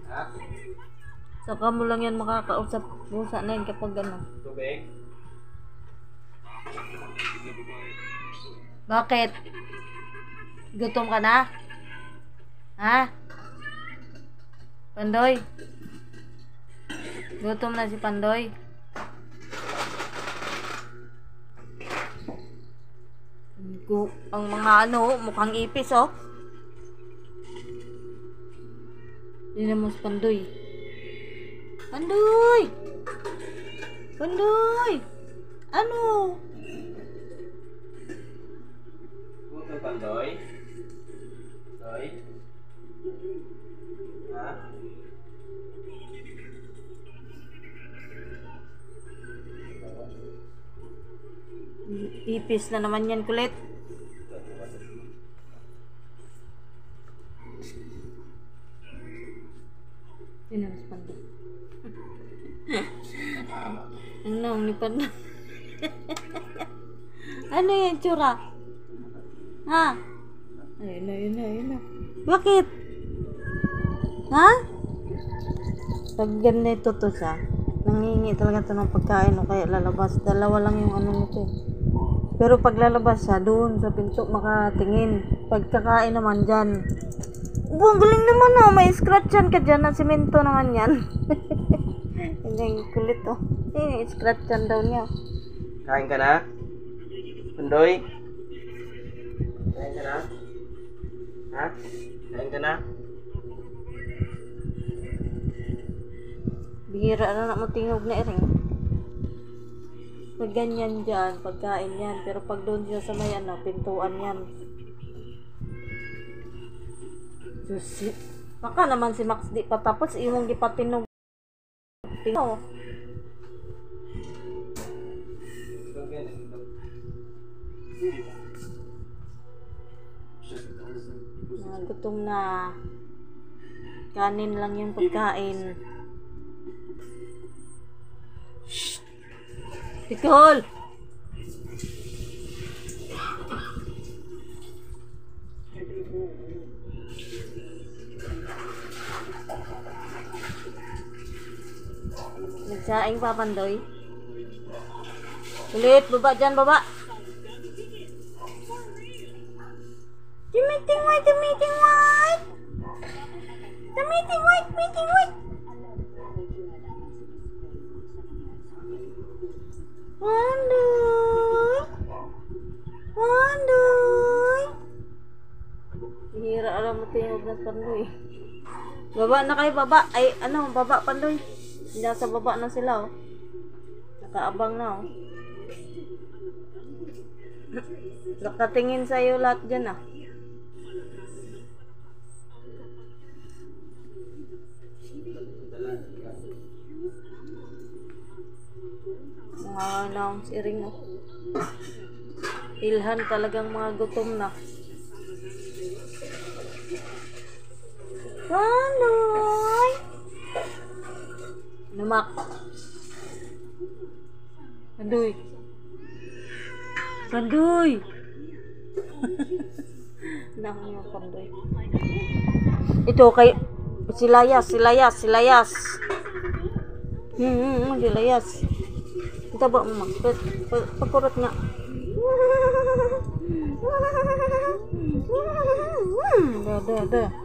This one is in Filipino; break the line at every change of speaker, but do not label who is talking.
Ha?
Saka mo lang yan makakausap. Busa na yan kapag ano.
Tubig?
Bakit? Gutom ka na? Ha? Pandoy? Gutom na si Pandoy? Ang mga ano, mukhang ipis oh. Hindi mo si Pandoy. Pandoy! Pandoy! Ano?
Gutom Pandoy? Pandoy? Ha?
Ipis na naman yan, kulit. Sino mas Pandoy? Ang naong ni Pandoy. Ano yan, tsura? Ha? Ayun na. Bakit? Ha? Pag ganito to siya, nangingi talaga ito ng pagkain o kaya lalabas. Dalawa lang yung ano nito eh. Pero pag lalabas siya, doon sa pinto makatingin. Pagkakain naman dyan. Ang galing naman oh, may scratchan ka dyan na simento naman yan. Hindi kulit oh. Scratchan daw niya.
Kain ka na? Pandoy? Kain ka na? Ha? Kain ka na?
Bihira na mo tingog na rin. Pag ganyan dyan, pagkain yan. Pero pag doon siya sa may ano, pintuan yan. Susi. Baka naman si Max di pa tapos imong gipatinog. Tingnan. Gutom na. Kanin lang yung pagkain. Shh! Tikol! Nagsaing pa, Pandoy. Ulit, baba dyan, baba. Tumiting white. Pandoy. Hihira alam mo tingog na Pandoy. Baba na kayo, baba. Ay, ano, baba, Pandoy. Nasa baba na sila, oh. Nakaabang na, oh. Nakatingin sa'yo lahat dyan, ah. Mga announce iring, oh. Ilhan talagang mga gutom na. Pandoy! Namak. Pandoy. Nang yung Pandoy. Ito kay si Layas. Si Layas. Kita ba mo? Pagkurot nga. Da.